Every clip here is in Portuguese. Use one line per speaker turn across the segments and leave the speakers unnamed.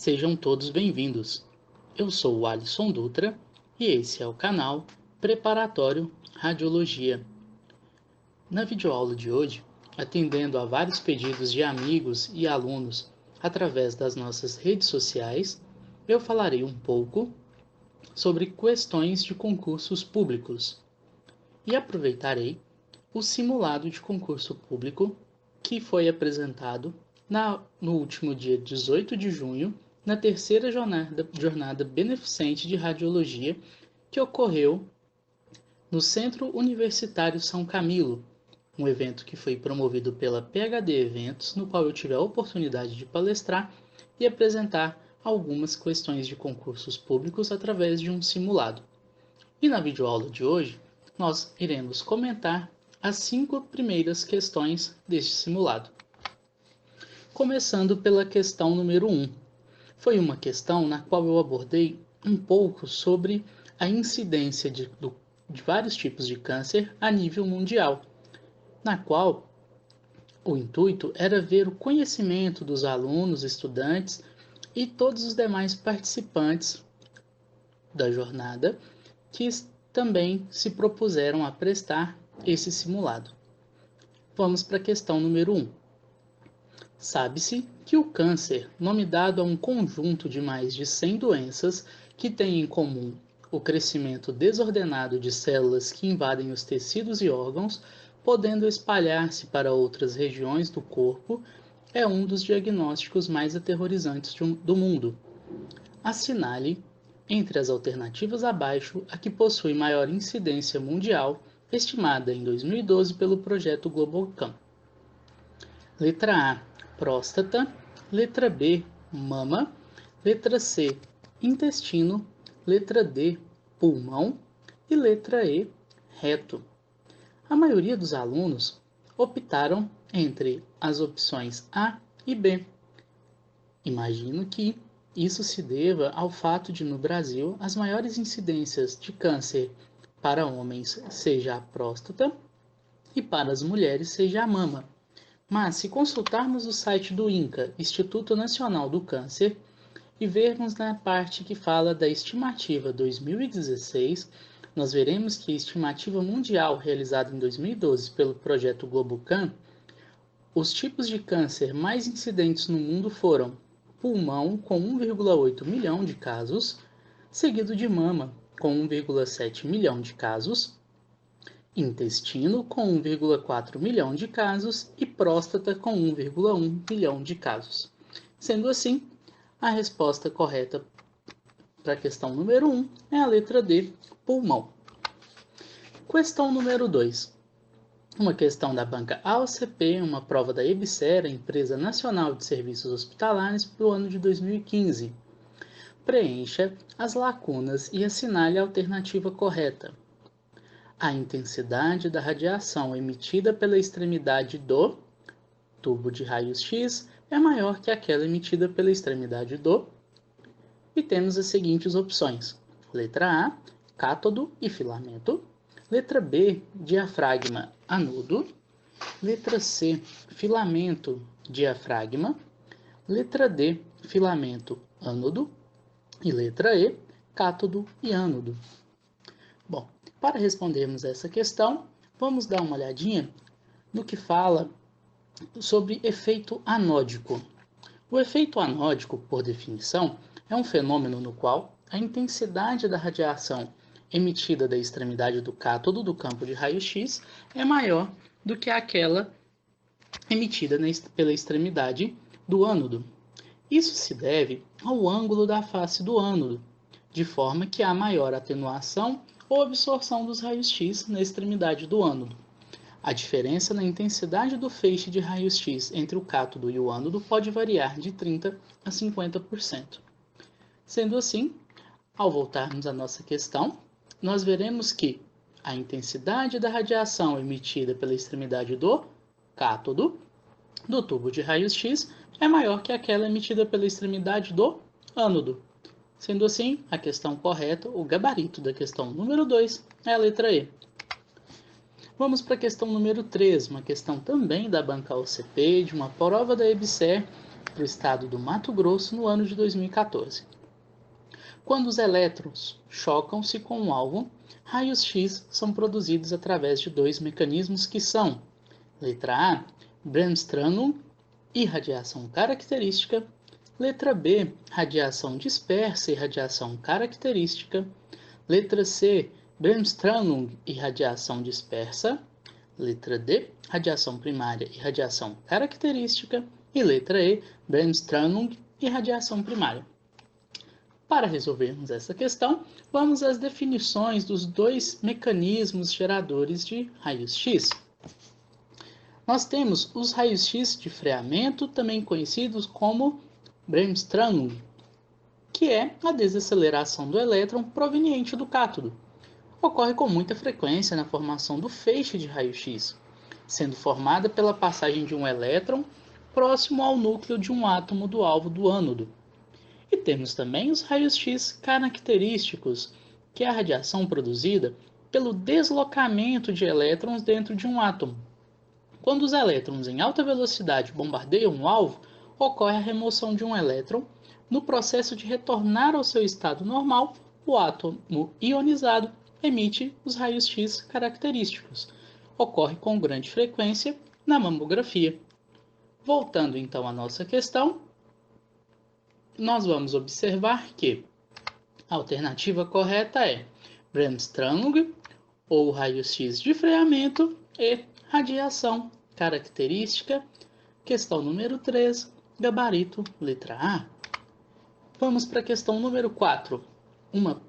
Sejam todos bem-vindos. Eu sou o Alisson Dutra e esse é o canal Preparatório Radiologia. Na videoaula de hoje, atendendo a vários pedidos de amigos e alunos através das nossas redes sociais, eu falarei um pouco sobre questões de concursos públicos e aproveitarei o simulado de concurso público que foi apresentado no último dia 18 de junho, na terceira jornada beneficente de radiologia que ocorreu no Centro Universitário São Camilo, um evento que foi promovido pela PhD Eventos, no qual eu tive a oportunidade de palestrar e apresentar algumas questões de concursos públicos através de um simulado. E na videoaula de hoje, nós iremos comentar as 5 primeiras questões deste simulado. Começando pela questão número 1. Foi uma questão na qual eu abordei um pouco sobre a incidência de vários tipos de câncer a nível mundial, na qual o intuito era ver o conhecimento dos alunos, estudantes e todos os demais participantes da jornada que também se propuseram a prestar esse simulado. Vamos para a questão número 1. Sabe-se que o câncer, nome dado a um conjunto de mais de 100 doenças que têm em comum o crescimento desordenado de células que invadem os tecidos e órgãos, podendo espalhar-se para outras regiões do corpo, é um dos diagnósticos mais aterrorizantes do mundo. Assinale, entre as alternativas abaixo, a que possui maior incidência mundial, estimada em 2012 pelo projeto GlobalCan. Letra A, próstata. Letra B, mama. Letra C, intestino. Letra D, pulmão. E letra E, reto. A maioria dos alunos optaram entre as opções A e B. Imagino que isso se deva ao fato de, no Brasil, as maiores incidências de câncer para homens seja a próstata e para as mulheres seja a mama. Mas, se consultarmos o site do INCA, Instituto Nacional do Câncer, e vermos na parte que fala da estimativa 2016, nós veremos que a estimativa mundial realizada em 2012 pelo projeto GlobalCan, os tipos de câncer mais incidentes no mundo foram pulmão, com 1,8 milhão de casos, seguido de mama, com 1,7 milhão de casos, intestino, com 1,4 milhão de casos e próstata, com 1,1 milhão de casos. Sendo assim, a resposta correta para a questão número 1 é a letra D, pulmão. Questão número 2. Uma questão da banca AOCP, uma prova da EBSER, Empresa Nacional de Serviços Hospitalares, para o ano de 2015. Preencha as lacunas e assinale a alternativa correta. A intensidade da radiação emitida pela extremidade do tubo de raios-x é maior que aquela emitida pela extremidade do... E temos as seguintes opções. Letra A, cátodo e filamento. Letra B, diafragma anudo. Letra C, filamento diafragma. Letra D, filamento ânodo. E letra E, cátodo e ânodo. Bom, para respondermos essa questão, vamos dar uma olhadinha no que fala sobre efeito anódico. O efeito anódico, por definição, é um fenômeno no qual a intensidade da radiação emitida da extremidade do cátodo do campo de raio-x é maior do que aquela emitida pela extremidade do ânodo. Isso se deve ao ângulo da face do ânodo, de forma que há maior atenuação ou absorção dos raios-x na extremidade do ânodo. A diferença na intensidade do feixe de raios-x entre o cátodo e o ânodo pode variar de 30% a 50%. Sendo assim, ao voltarmos à nossa questão, nós veremos que a intensidade da radiação emitida pela extremidade do cátodo do tubo de raios-x é maior que aquela emitida pela extremidade do ânodo. Sendo assim, a questão correta, o gabarito da questão número 2, é a letra E. Vamos para a questão número 3, uma questão também da banca OCP, de uma prova da EBSER, para o estado do Mato Grosso no ano de 2014. Quando os elétrons chocam-se com um alvo, raios X são produzidos através de dois mecanismos que são: letra A, Bremsstrahlung e radiação característica; letra B, radiação dispersa e radiação característica; letra C, Bremsstrahlung e radiação dispersa; letra D, radiação primária e radiação característica; e letra E, Bremsstrahlung e radiação primária. Para resolvermos essa questão, vamos às definições dos dois mecanismos geradores de raios X. Nós temos os raios X de freamento, também conhecidos como Bremsstrahlung, que é a desaceleração do elétron proveniente do cátodo. Ocorre com muita frequência na formação do feixe de raio-x, sendo formada pela passagem de um elétron próximo ao núcleo de um átomo do alvo do ânodo. E temos também os raios-x característicos, que é a radiação produzida pelo deslocamento de elétrons dentro de um átomo. Quando os elétrons em alta velocidade bombardeiam o alvo, ocorre a remoção de um elétron. No processo de retornar ao seu estado normal, o átomo ionizado emite os raios-x característicos. Ocorre com grande frequência na mamografia. Voltando então à nossa questão, nós vamos observar que a alternativa correta é Bremsstrahlung, ou raios-x de freamento, e radiação característica. Questão número 3, gabarito, letra A. Vamos para a questão número 4, uma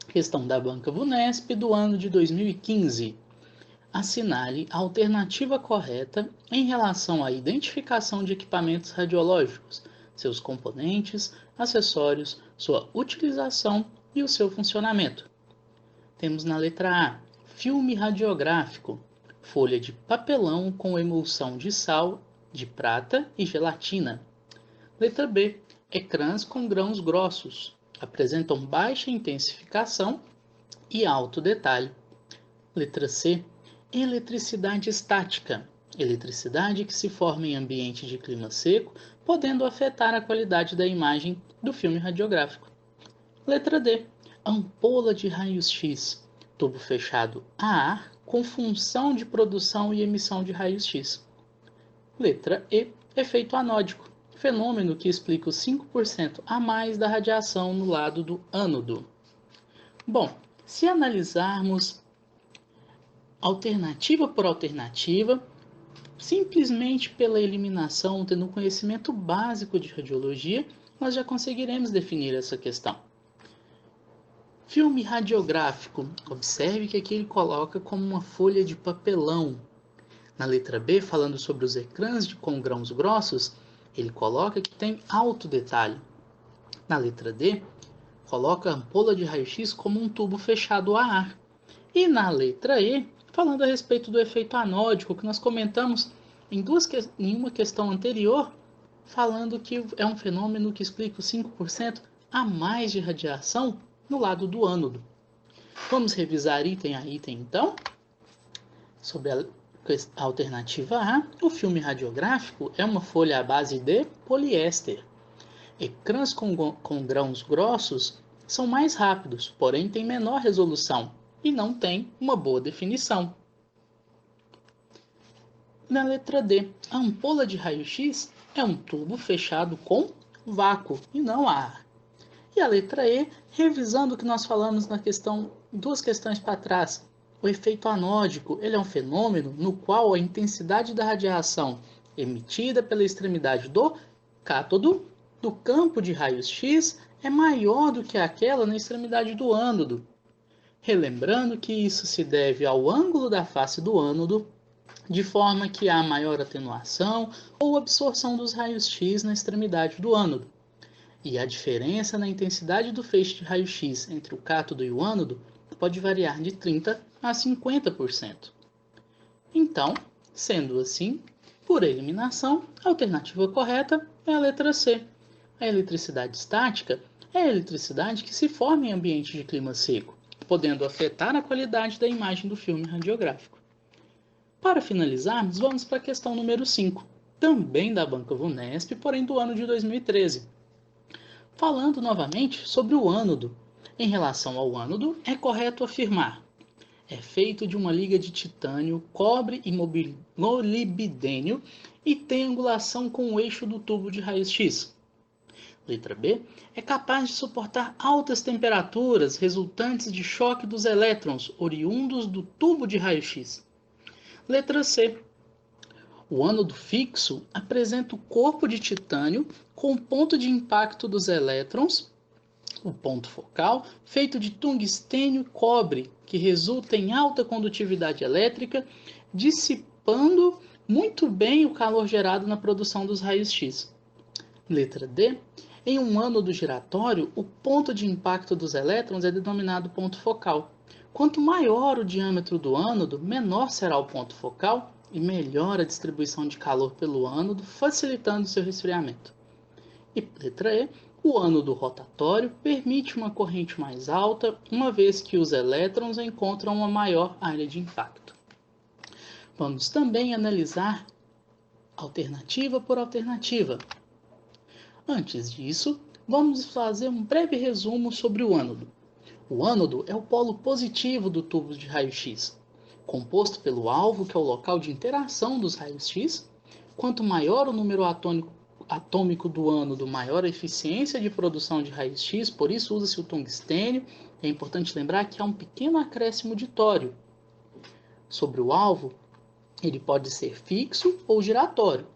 questão da Banca VUNESP do ano de 2015. Assinale a alternativa correta em relação à identificação de equipamentos radiológicos, seus componentes, acessórios, sua utilização e o seu funcionamento. Temos na letra A, filme radiográfico, folha de papelão com emulsão de sal, de prata e gelatina. Letra B, ecrãs com grãos grossos, apresentam baixa intensificação e alto detalhe. Letra C, eletricidade estática, eletricidade que se forma em ambiente de clima seco, podendo afetar a qualidade da imagem do filme radiográfico. Letra D, ampola de raios-x, tubo fechado a ar com função de produção e emissão de raios-x. Letra E, efeito anódico, fenômeno que explica os 5% a mais da radiação no lado do ânodo. Bom, se analisarmos alternativa por alternativa, simplesmente pela eliminação, tendo um conhecimento básico de radiologia, nós já conseguiremos definir essa questão. Filme radiográfico, observe que aqui ele coloca como uma folha de papelão. Na letra B, falando sobre os ecrãs com grãos grossos, ele coloca que tem alto detalhe. Na letra D, coloca a ampola de raio-x como um tubo fechado a ar. E na letra E, falando a respeito do efeito anódico, que nós comentamos em uma questão anterior, falando que é um fenômeno que explica os 5% a mais de radiação no lado do ânodo. Vamos revisar item a item, então. Sobre a alternativa A, o filme radiográfico é uma folha à base de poliéster. Ecrãs com grãos grossos são mais rápidos, porém têm menor resolução e não têm uma boa definição. Na letra D, a ampola de raio-x é um tubo fechado com vácuo e não ar. E a letra E, revisando o que nós falamos na questão, 2 questões para trás, o efeito anódico, ele é um fenômeno no qual a intensidade da radiação emitida pela extremidade do cátodo do campo de raios-x é maior do que aquela na extremidade do ânodo. Relembrando que isso se deve ao ângulo da face do ânodo, de forma que há maior atenuação ou absorção dos raios-x na extremidade do ânodo. E a diferença na intensidade do feixe de raio-x entre o cátodo e o ânodo pode variar de 30% a 50%. Então, sendo assim, por eliminação, a alternativa correta é a letra C. A eletricidade estática é a eletricidade que se forma em ambiente de clima seco, podendo afetar a qualidade da imagem do filme radiográfico. Para finalizarmos, vamos para a questão número 5. também da Banca Vunesp, porém do ano de 2013. Falando novamente sobre o ânodo. Em relação ao ânodo, é correto afirmar: é feito de uma liga de titânio, cobre e molibdênio e tem angulação com o eixo do tubo de raio-x. Letra B. É capaz de suportar altas temperaturas resultantes de choque dos elétrons oriundos do tubo de raio-x. Letra C. O ânodo fixo apresenta o corpo de titânio com o ponto de impacto dos elétrons, o ponto focal, feito de tungstênio e cobre, que resulta em alta condutividade elétrica, dissipando muito bem o calor gerado na produção dos raios-x. Letra D. Em um ânodo giratório, o ponto de impacto dos elétrons é denominado ponto focal. Quanto maior o diâmetro do ânodo, menor será o ponto focal e melhor a distribuição de calor pelo ânodo, facilitando seu resfriamento. E letra E. O ânodo rotatório permite uma corrente mais alta, uma vez que os elétrons encontram uma maior área de impacto. Vamos também analisar alternativa por alternativa. Antes disso, vamos fazer um breve resumo sobre o ânodo. O ânodo é o polo positivo do tubo de raio-x, composto pelo alvo, que é o local de interação dos raios-x. Quanto maior o número atômico do ânodo, maior a eficiência de produção de raios-x, por isso usa-se o tungstênio. É importante lembrar que há um pequeno acréscimo de tório. Sobre o alvo, ele pode ser fixo ou giratório.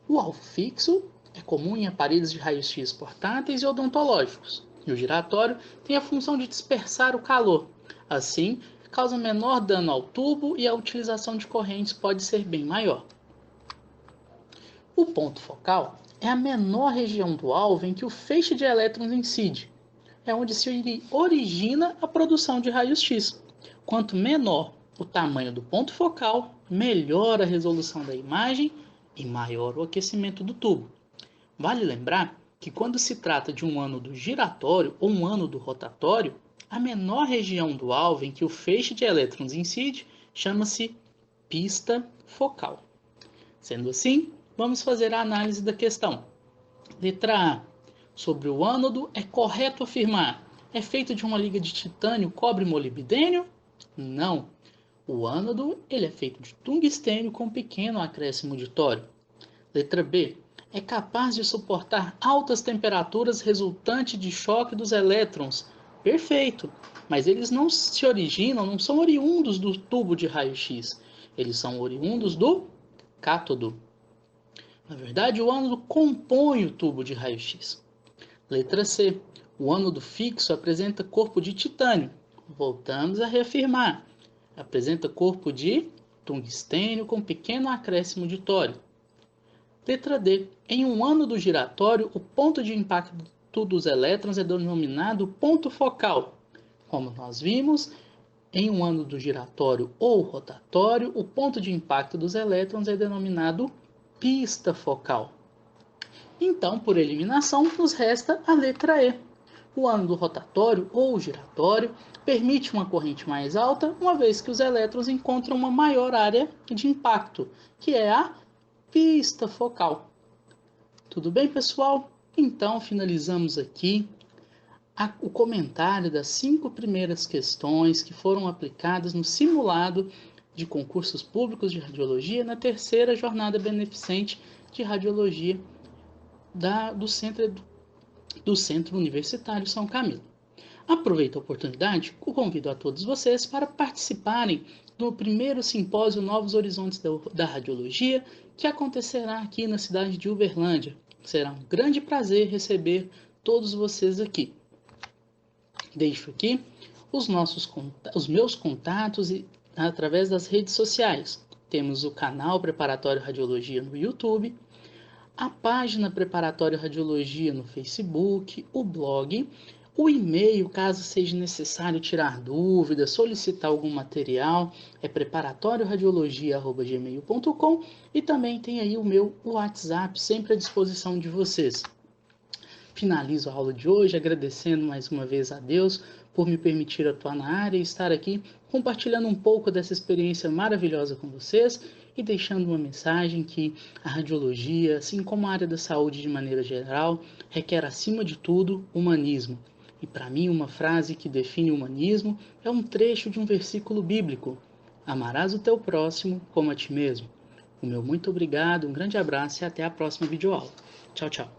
O alvo fixo é comum em aparelhos de raio-x portáteis e odontológicos. E o giratório tem a função de dispersar o calor. Assim, causa menor dano ao tubo e a utilização de correntes pode ser bem maior. O ponto focal é a menor região do alvo em que o feixe de elétrons incide. É onde se origina a produção de raios-x. Quanto menor o tamanho do ponto focal, melhor a resolução da imagem e maior o aquecimento do tubo. Vale lembrar que quando se trata de um ânodo giratório ou um ânodo rotatório, a menor região do alvo em que o feixe de elétrons incide chama-se pista focal. Sendo assim, vamos fazer a análise da questão. Letra A. Sobre o ânodo, é correto afirmar: é feito de uma liga de titânio, cobre e molibdênio? Não. O ânodo ele é feito de tungstênio com pequeno acréscimo de tório. Letra B. É capaz de suportar altas temperaturas resultantes de choque dos elétrons. Perfeito, mas eles não se originam, não são oriundos do tubo de raio-x. Eles são oriundos do cátodo. Na verdade, o ânodo compõe o tubo de raio-x. Letra C. O ânodo fixo apresenta corpo de titânio. Voltamos a reafirmar. Apresenta corpo de tungstênio com pequeno acréscimo de tório. Letra D. Em um ânodo giratório, o ponto de impacto dos elétrons é denominado ponto focal. Como nós vimos, em um ânodo giratório ou rotatório, o ponto de impacto dos elétrons é denominado pista focal. Então, por eliminação, nos resta a letra E. O ânodo rotatório ou giratório permite uma corrente mais alta, uma vez que os elétrons encontram uma maior área de impacto, que é a pista focal. Tudo bem, pessoal? Então, finalizamos aqui o comentário das 5 primeiras questões que foram aplicadas no simulado de concursos públicos de radiologia na terceira jornada beneficente de radiologia do Centro Universitário São Camilo. Aproveito a oportunidade e convido a todos vocês para participarem do primeiro simpósio Novos Horizontes da Radiologia, que acontecerá aqui na cidade de Uberlândia. Será um grande prazer receber todos vocês aqui. Deixo aqui os meus contatos através das redes sociais. Temos o canal Preparatório Radiologia no YouTube, a página Preparatório Radiologia no Facebook, o blog, o e-mail, caso seja necessário tirar dúvidas, solicitar algum material, é preparatorioradiologia@gmail.com, e também tem aí o meu WhatsApp, sempre à disposição de vocês. Finalizo a aula de hoje agradecendo mais uma vez a Deus por me permitir atuar na área e estar aqui compartilhando um pouco dessa experiência maravilhosa com vocês, e deixando uma mensagem que a radiologia, assim como a área da saúde de maneira geral, requer acima de tudo humanismo. E para mim, uma frase que define o humanismo é um trecho de um versículo bíblico: Amarás o teu próximo como a ti mesmo. O meu muito obrigado, um grande abraço e até a próxima videoaula. Tchau, tchau.